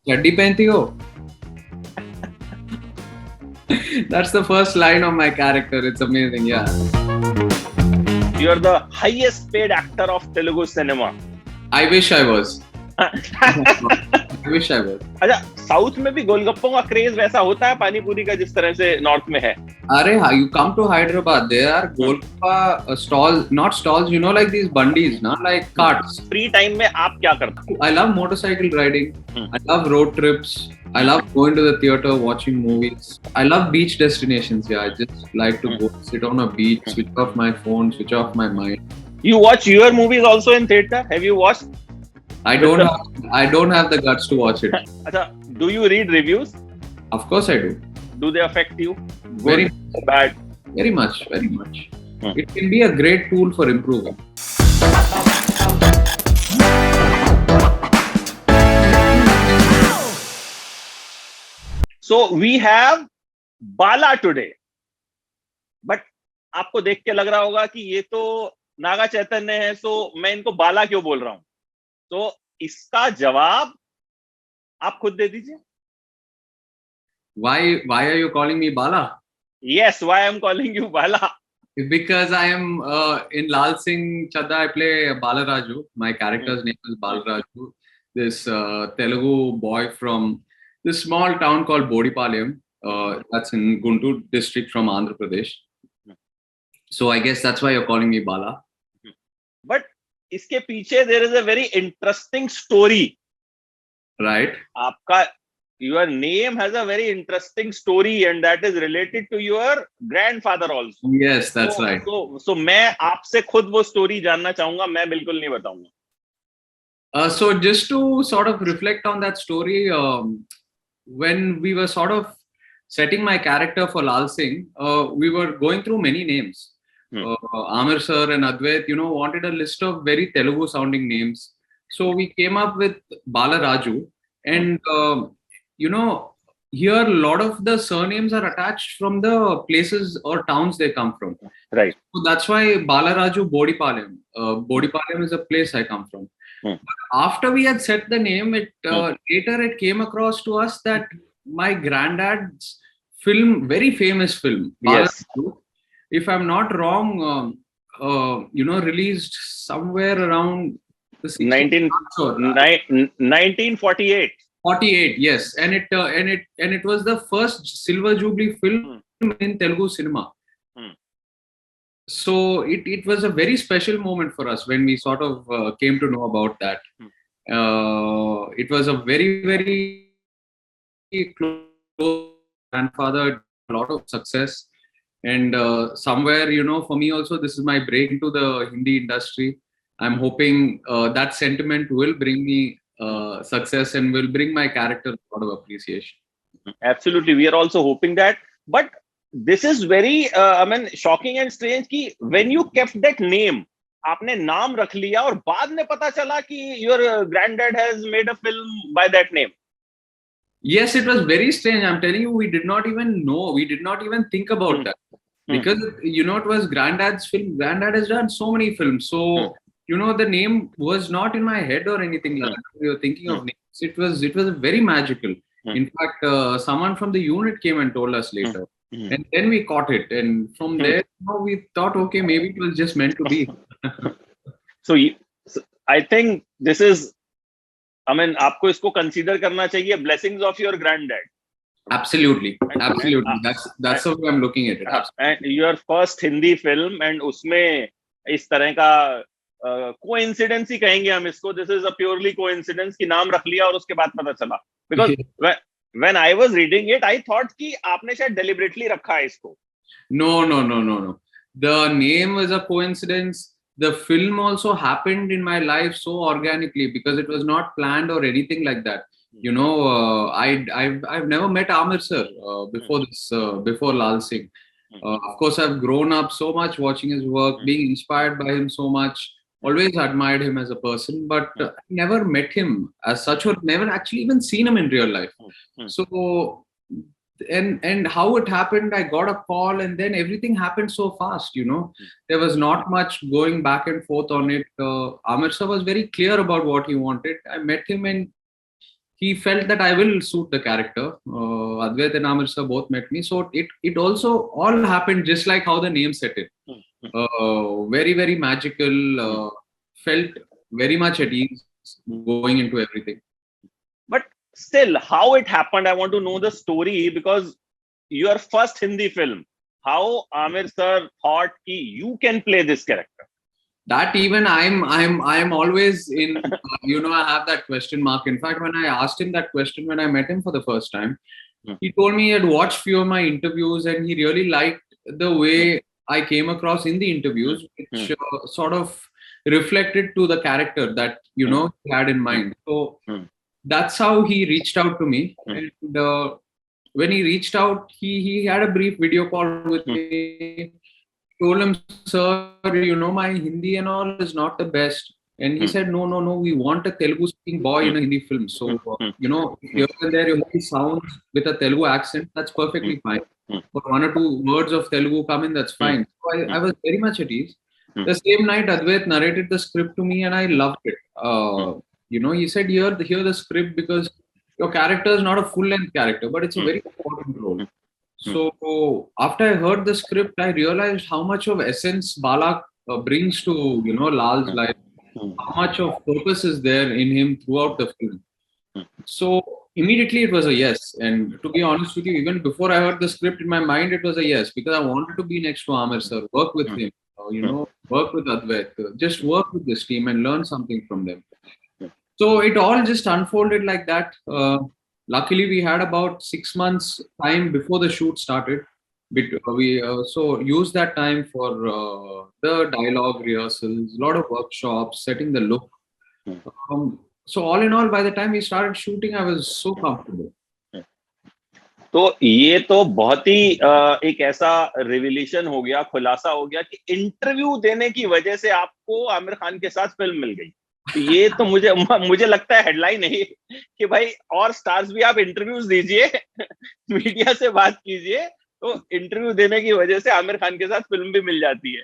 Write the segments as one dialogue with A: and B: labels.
A: चड्डी पहनती हो? That's the first line of my character. It's amazing, yeah.
B: You are the highest paid actor of Telugu cinema.
A: I wish I was. I wish I was.
B: अच्छा, south में भी गोलगप्पों का craze वैसा होता है पानी पूरी का जिस तरह से नॉर्थ में है?
A: Are you come to Hyderabad, there are golgappa stalls, not stalls, you know, like these bandis, not like carts.
B: Free time में आप क्या करते हो?
A: I love motorcycle riding. I love road trips. I love going to the theater, watching movies. I love beach destinations. Yeah, I just like to go sit on a beach, switch off my phone, switch off my mind.
B: You watch your movies also in theater? Have you watched?
A: I don't have the guts to watch it.
B: अच्छा, do you read reviews?
A: Of course I do.
B: Do they affect you?
A: Very
B: Bad?
A: Very much. It can be a great tool for improving.
B: So we have Bala today. But आपको देख के लग रहा होगा कि ये तो नागा चैतन्य है, so मैं इनको बाला क्यों बोल रहा हूं? तो इसका जवाब आप खुद दे दीजिए.
A: Why are you calling me Bala?
B: Yes, why I'm calling you Bala?
A: Because I am in Laal Singh Chaddha, I play Bala Raju. My character's name is Bala Raju. This Telugu boy from this small town called Bodipalayam. That's in Guntur district from Andhra Pradesh. So I guess that's why you're calling me Bala.
B: But इसके पीछे there is a very interesting story.
A: Right.
B: आपका your name has a very interesting story and that is related to your grandfather also.
A: Yes, that's right.
B: So मैं आपसे खुद वो story जानना चाहूंगा, मैं बिल्कुल नहीं बताऊंगा.
A: So just to sort of reflect on that story, when we were sort of setting my character for Laal Singh, we were going through many names. Aamir sir and Advait, wanted a list of very Telugu sounding names. So we came up with Bala Raju. And, here a lot of the surnames are attached from the places or towns they come from.
B: Right.
A: So that's why Bala Raju Bodipalayam. Bodipalayam is a place I come from. But after we had set the name, later it came across to us that my granddad's film, very famous film, Bala Raju, if I'm not wrong, released somewhere around the
B: 1948.
A: 48, yes, and it was the first Silver Jubilee film in Telugu cinema. So it was a very special moment for us when we sort of came to know about that. It was a very, very close grandfather, a lot of success. And somewhere, for me also, this is my break into the Hindi industry. I'm hoping that sentiment will bring me success and will bring my character a lot of appreciation.
B: Absolutely. We are also hoping that. But this is very, shocking and strange कि when you kept that name, आपने नाम रख लिया और बाद में पता चला कि your granddad has made a film by that name.
A: Yes, it was very strange. I'm telling you, we did not even know. We did not even think about that. Because, it was Granddad's film. Granddad has done so many films. So, the name was not in my head or anything like that. We were thinking of names. It was very magical. In fact, someone from the unit came and told us later. And then we caught it. And from there, we thought, okay, maybe it was just meant to be.
B: So I think this is, आपको इसको consider करना चाहिए blessings of your granddad.
A: Absolutely. That's the way I'm looking at it.
B: And your first Hindi film and उसमें इस तरह का coincidence ही कहेंगे हम इसको. This is a purely coincidence कि नाम रख लिया और उसके बाद पता चला. Because when I was reading it, I thought कि आपने शायद deliberately रखा है इसको.
A: No. The name was a coincidence. The film also happened in my life so organically because it was not planned or anything like that. I've never met Aamir sir before Laal Singh. Of course, I've grown up so much watching his work, being inspired by him so much. Always admired him as a person, but I never met him as such or never actually even seen him in real life. So, and how it happened, I got a call and then everything happened so fast, There was not much going back and forth on it. Aamir sir was very clear about what he wanted. I met him and he felt that I will suit the character. Advait and Aamir sir both met me, so it also all happened just like how the name set it. Very very magical. Felt very much at ease going into everything.
B: But still, how it happened, I want to know the story, because your first Hindi film, how Aamir sir thought ki you can play this character?
A: That even I'm always in, I have that question mark. In fact, when I asked him that question when I met him for the first time, he told me he had watched few of my interviews and he really liked the way I came across in the interviews, which sort of reflected to the character that he had in mind. So that's how he reached out to me. And when he reached out, he had a brief video call with me. Told him, sir, my Hindi and all is not the best. And he said, no, we want a Telugu speaking boy in a Hindi film. So, here and there you hear sounds with a Telugu accent, that's perfectly fine. For 1 or 2 words of Telugu come in, that's fine. So I was very much at ease. The same night, Advait narrated the script to me and I loved it. He said, hear the script because your character is not a full-length character, but it's a very important role. So after I heard the script, I realized how much of essence Bala brings to Laal's life, how much of purpose is there in him throughout the film. So immediately it was a yes. And to be honest with you, even before I heard the script in my mind, it was a yes because I wanted to be next to Aamir sir, work with him, work with Advait, just work with this team and learn something from them. So it all just unfolded like that. Luckily, we had about 6 months time before the shoot started. We so used that time for the dialogue rehearsals, a lot of workshops, setting the look. So all in all, by the time we started shooting, I was so comfortable.
B: तो ये तो बहुत ही एक ऐसा revelation हो गया, खुलासा हो गया कि इंटरव्यू देने की वजह से आपको आमिर खान के साथ फिल्म मिल गई. ये तो मुझे लगता है हेडलाइन है कि भाई और स्टार्स भी आप इंटरव्यूज दीजिए, मीडिया से बात कीजिए, तो इंटरव्यू देने की वजह से आमिर खान के साथ फिल्म भी मिल जाती है.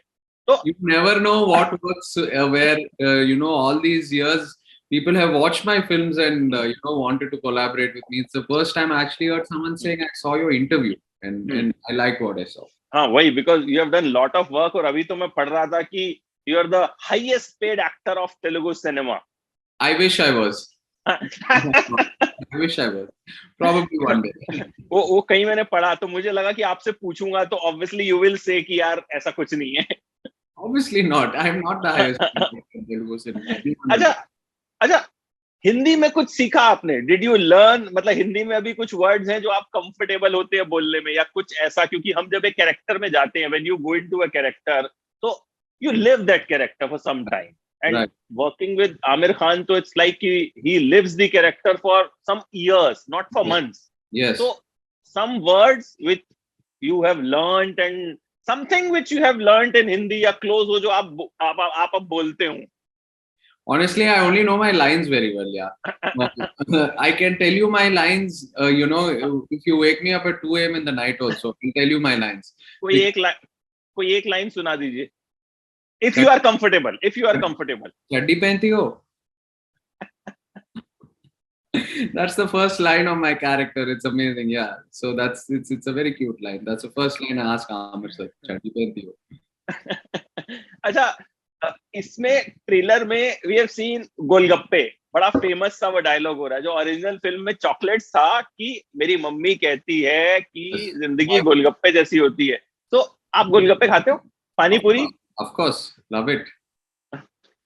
B: तो
A: you never know what works where all these years people have watched my films and wanted to collaborate with me. It's the first time I actually heard someone saying I saw your interview and I like what I saw.
B: हाँ वही, because you have done lot of work. और अभी तो मैं पढ़ रहा था कि you are the highest paid actor of Telugu cinema.
A: I wish I was. I wish I was. Probably one day.
B: वो कहीं मैंने पढ़ा तो मुझे लगा कि आपसे पूछूंगा तो obviously you will say कि यार ऐसा कुछ नहीं है.
A: Obviously not. I am not the highest in Telugu cinema.
B: अच्छा हिंदी में कुछ सीखा आपने? Did you learn? मतलब हिंदी में अभी कुछ वर्ड्स हैं जो आप कंफर्टेबल होते हैं बोलने में या कुछ ऐसा? क्योंकि हम जब एक कैरेक्टर में जाते हैं, when you go into a character, तो you live that character for some time. And right. Working with Aamir Khan, so it's like he lives the character for some years, not for months.
A: Yes.
B: So some words which you have learned and something which you have learned in Hindi या close हो जो आप अब बोलते हो.
A: Honestly, I only know my lines very well. Yeah, I can tell you my lines. If you wake me up at 2 a.m. in the night, also, I'll tell you my lines.
B: कोई एक line सुना दीजिए. If you are comfortable.
A: Chaddi pehenti ho? That's the first line of my character. It's amazing. Yeah. So it's a very cute line. That's the first line I ask Aamir sir. Chaddi pehenti ho?
B: अच्छा, इसमें trailer में we have seen गोलगप्पे, बड़ा famous सा वो dialogue हो रहा है जो ओरिजिनल फिल्म में चॉकलेट्स था कि मेरी मम्मी कहती है कि जिंदगी गोलगप्पे जैसी होती है. तो आप गोलगप्पे खाते हो? पानी पूरी?
A: Of course, love it.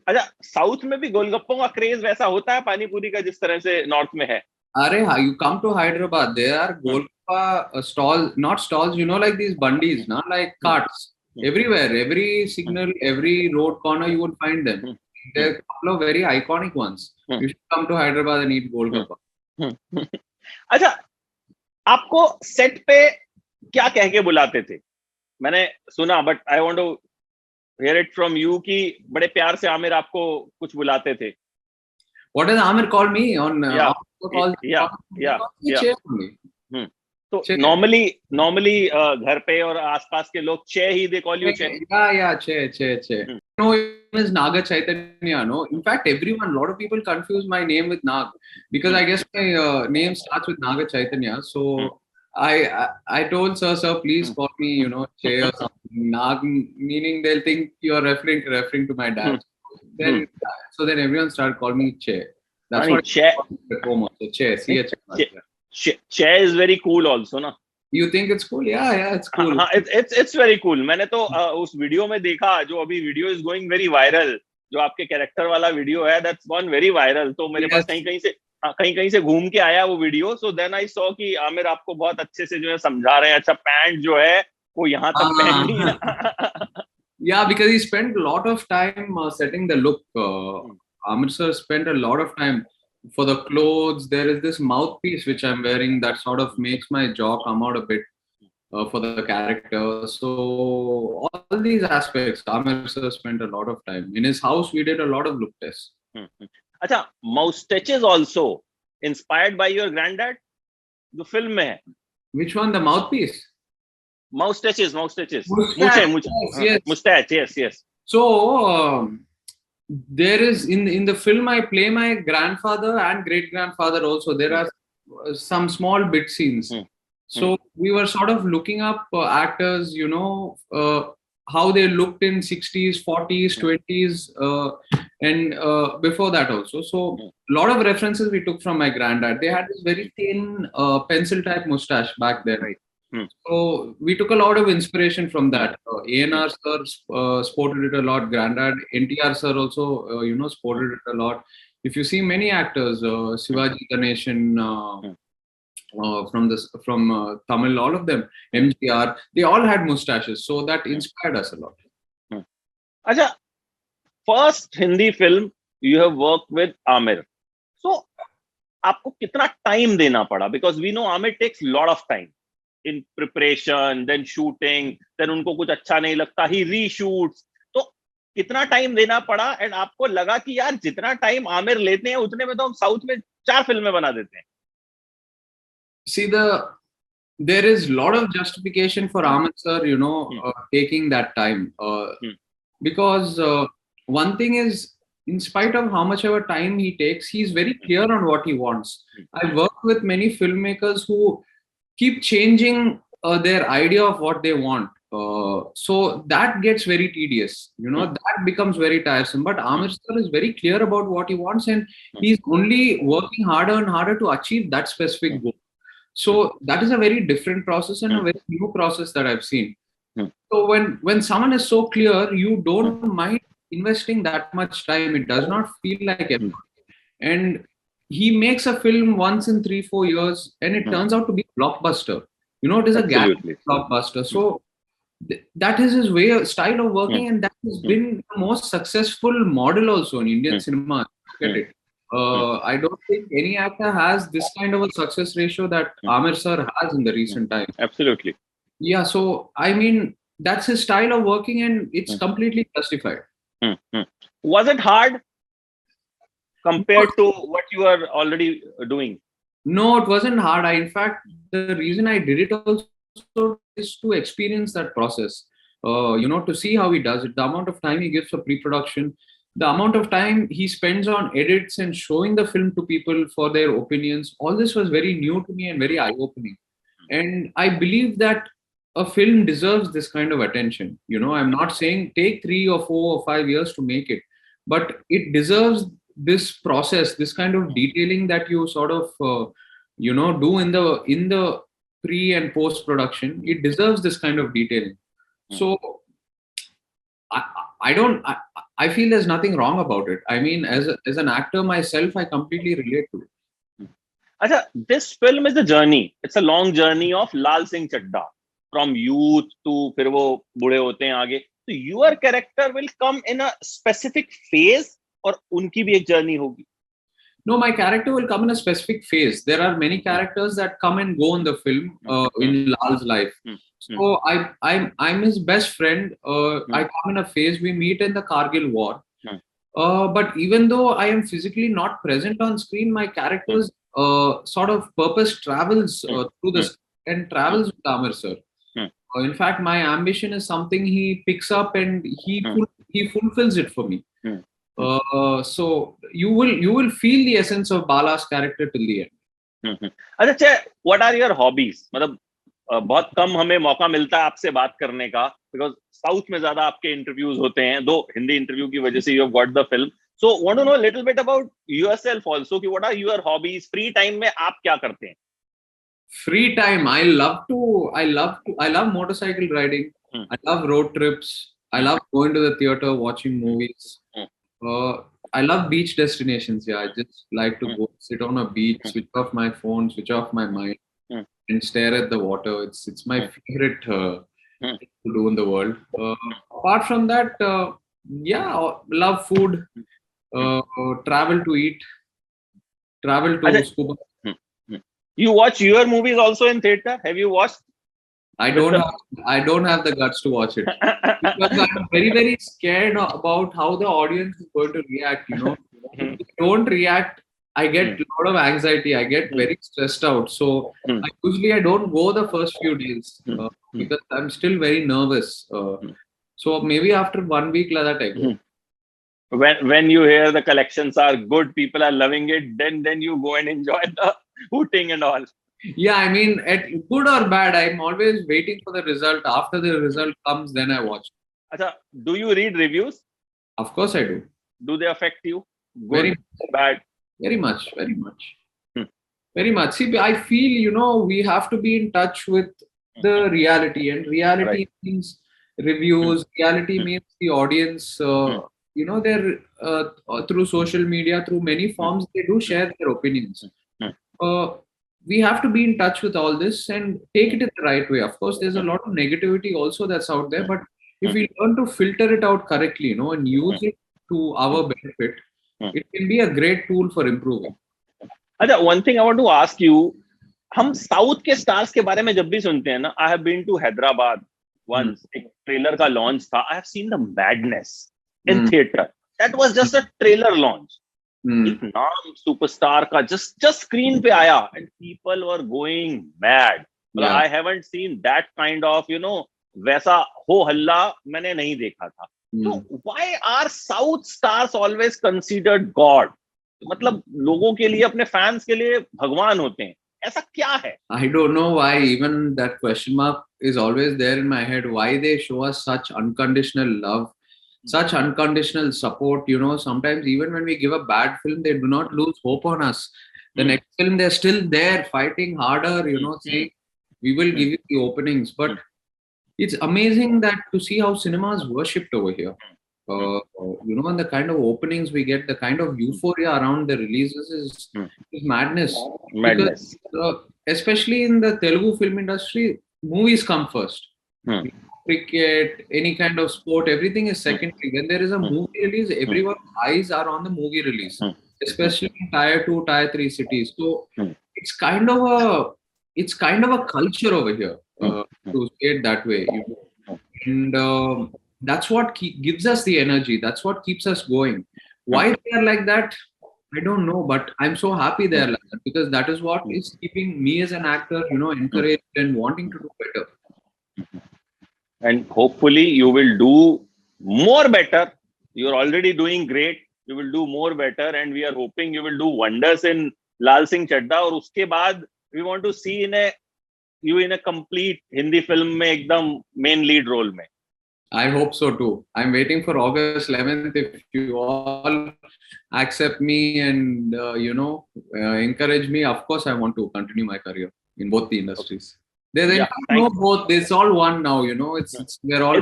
B: अच्छा, साउथ में भी गोलगप्पों का क्रेज वैसा होता है पानी पूरी का जिस तरह से नॉर्थ में है?
A: अरे you come to Hyderabad, there are golgappa stalls, not stalls, like these bandis, not like carts. Everywhere, every signal, every road corner, you will find them. There are a couple of very iconic ones. You should come to Hyderabad and eat golgappa.
B: अच्छा, आपको set पे क्या कह के बुलाते थे? मैंने सुना, but I want to hear it from you कि बड़े प्यार से आमिर आपको कुछ बुलाते थे.
A: What does Aamir call me on?
B: Yeah. तो normally घर पे और आसपास के लोग चे ही they call you चे.
A: Yeah, चे. is Naga Chaitanya, no? In fact, a lot of people confuse my name with Nag because I guess my name starts with Naga Chaitanya. So I told sir, please call me, Che or something. Nag meaning they'll think you're referring to my dad. Then everyone started calling me Che. That's what
B: Che.
A: at home also. Che,
B: Che is very cool also, na?
A: You think it's cool? Yeah, it's cool.
B: It's very cool. मैंने तो उस video में देखा जो अभी video is going very viral, जो आपके character वाला वीडियो है, that's gone very viral. तो मेरे पास कहीं से घूम के आया वो video. So then I saw कि आमिर आपको बहुत अच्छे से जो है समझा रहे हैं. अच्छा, पैंट जो है वो यहाँ तक पहननी है.
A: Yeah, because he spent a lot of time setting the look. Aamir sir spent a lot of time for the clothes. There is this mouthpiece which I'm wearing that sort of makes my jaw come out a bit for the character. So all these aspects, Aamir sir spent a lot of time. In his house, we did a lot of look tests.
B: अच्छा, moustaches also inspired by your granddad? जो film में है.
A: Which one? The mouthpiece?
B: Moustaches.
A: Mustache, yes. So there is in the film I play my grandfather and great grandfather also. There are some small bit scenes. So we were sort of looking up actors, how they looked in 60s, 40s, 20s, and before that also. So a lot of references we took from my granddad. They had this very thin pencil type mustache back then.
B: Right.
A: So we took a lot of inspiration from that. ANR sir sported it a lot. Granddad NTR sir also, sported it a lot. If you see many actors, Shivaji Ganeshan from Tamil, all of them, MGR, they all had mustaches. So that inspired us a lot.
B: Acha, first Hindi film you have worked with Aamir. So आपको कितना time देना पड़ा? Because we know Aamir takes a lot of time in preparation, then shooting, then उनको कुछ अच्छा नहीं लगता, he reshoots. तो कितना टाइम देना पड़ा? एंड आपको लगा कि यार जितना टाइम आमिर लेते हैं उतने में तो हम साउथ में 4 फिल्में बना देते हैं.
A: See, there is a lot of justification for Aamir sir, taking that time. Because one thing is, in spite of how much ever time he takes, he's very clear on what he wants. I've worked with many filmmakers who keep changing their idea of what they want. So that gets very tedious, that becomes very tiresome. But Aamir sir is very clear about what he wants, and he's only working harder and harder to achieve that specific goal. So that is a very different process and a very new process that I've seen. So when someone is so clear, you don't mind investing that much time. It does not feel like effort. And he makes a film once in 3-4 years, and it turns out to be a blockbuster. It is a guaranteed blockbuster. So that is his style of working, and that has been the most successful model also in Indian cinema. Look at it. I don't think any actor has this kind of a success ratio that Aamir sir has in the recent time.
B: Absolutely.
A: Yeah, so I mean, that's his style of working, and it's completely justified.
B: Was it hard compared to what you are already doing?
A: No, it wasn't hard. In fact, the reason I did it also is to experience that process. To see how he does it, the amount of time he gives for pre-production, the amount of time he spends on edits and showing the film to people for their opinions. All this was very new to me and very eye-opening. And I believe that a film deserves this kind of attention. I'm not saying take 3 or 4 or 5 years to make it, but it deserves this process, this kind of detailing that you sort of, do in the pre and post production. It deserves this kind of detailing. So I feel there's nothing wrong about it. I mean, as an actor myself, I completely relate to it.
B: Achha, this film is a journey. It's a long journey of Laal Singh Chaddha. From youth to फिर वो बूढ़े होते हैं आगे. So your character will come in a specific phase, और उनकी भी एक journey होगी.
A: No, my character will come in a specific phase. There are many characters that come and go in the film, in Lal's life. So I'm his best friend. I come in a phase. We meet in the Kargil war. But even though I am physically not present on screen, my character's sort of purpose travels through the screen and travels with Aamir sir. In fact, my ambition is something he picks up, and he he fulfills it for me. So you will feel the essence of Bala's character till the end.
B: अच्छा, what are your hobbies? मतलब बहुत कम हमें मौका मिलता है आपसे बात करने का, बिकॉज साउथ में ज्यादा आपके इंटरव्यूज होते हैं, दो हिंदी इंटरव्यू की वजह से you have got the film. So want to know little bit about yourself also, कि what are your hobbies, free time में आप क्या करते हैं?
A: Free time, I love motorcycle riding. I love road trips. I love going to the theater, watching movies. I love beach destinations. Yeah, I just like to go sit on a beach, switch off my phone, switch off my mind, and stare at the water. It's my favorite thing to do in the world. Apart from that, yeah, love food, travel to eat, travel to scuba.
B: You watch your movies also in theater? Have you watched?
A: I don't have the guts to watch it because I'm very, very scared about how the audience is going to react. You know, if they don't react, I get a lot of anxiety. I get very stressed out. So I don't go the first few days because I'm still very nervous. So maybe after 1 week like that I go.
B: When you hear the collections are good, people are loving it, then you go and enjoy the hooting and all.
A: Yeah, I mean, at good or bad, I'm always waiting for the result. After the result comes, then I watch.
B: Achha, do you read reviews?
A: Of course I do.
B: Do they affect you? Good,
A: Very
B: bad?
A: Very much. Very much. See, I feel, you know, we have to be in touch with the reality, and reality means reviews. Reality means the audience, you know, they're through social media, through many forms, they do share their opinions. We have to be in touch with all this and take it in the right way. Of course, there's a lot of negativity also that's out there, but if we learn to filter it out correctly, you know, and use it to our benefit, it can be a great tool for improving.
B: अच्छा, one thing I want to ask you, हम south के stars के बारे में जब भी सुनते हैं ना, I have been to Hyderabad once, एक ट्रेलर का लॉन्च था. I have seen the madness in theater. That was just a trailer launch. एक नाम सुपरस्टार का just स्क्रीन पे आया and people were going mad. I haven't seen that kind of, you know, वैसा हो हल्ला मैंने नहीं देखा था. So why are South stars always considered God? मतलब लोगों के लिए, अपने फैंस के लिए भगवान होते हैं, ऐसा क्या है?
A: I don't know why. Even that question mark is always there in my head. Why they show us such unconditional love, such unconditional support? You know, sometimes even when we give a bad film, they do not lose hope on us. The next film, they're still there fighting harder, you know, saying, we will give you the openings. But it's amazing that to see how cinema is worshipped over here. You know, and the kind of openings we get, the kind of euphoria around the releases is madness. Because, especially in the Telugu film industry, movies come first. Cricket, any kind of sport, everything is secondary. When there is a movie release, everyone's eyes are on the movie release, especially in tier 2, tier 3 cities. So it's kind of a culture over here, to say it that way. You know? And that's what gives us the energy. That's what keeps us going. Why they are like that, I don't know, but I'm so happy they are like that, because that is what is keeping me as an actor, you know, encouraged and wanting to do better.
B: And hopefully you will do more better. You're already doing great. You will do more better, and we are hoping you will do wonders in Laal Singh Chaddha. और उसके बाद we want to see you in a complete Hindi film में एकदम main lead role में.
A: I hope so too. I'm waiting for August 11th. If you all accept me and you know, encourage me, of course I want to continue my career in both the industries. Both. It's all one now. You know, it's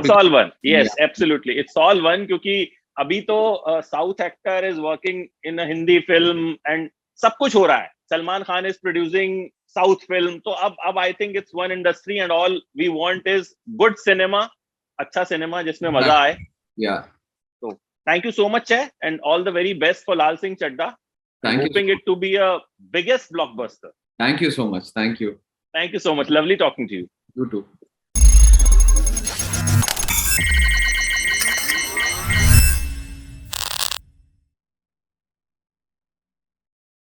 A: all
B: one. Yes, absolutely. It's all one. क्योंकि अभी तो South actor is working in a Hindi film and सब कुछ हो रहा है. Salman Khan is producing South film. तो अब I think it's one industry, and all we want is good cinema. अच्छा सिनेमा जिसमें मजा आए.
A: Yeah.
B: So thank you so much, and all the very best for Laal Singh Chaddha. I'm hoping it to be a biggest blockbuster.
A: Thank you so much. Thank you.
B: Thank you so much. Lovely talking to you.
A: You too.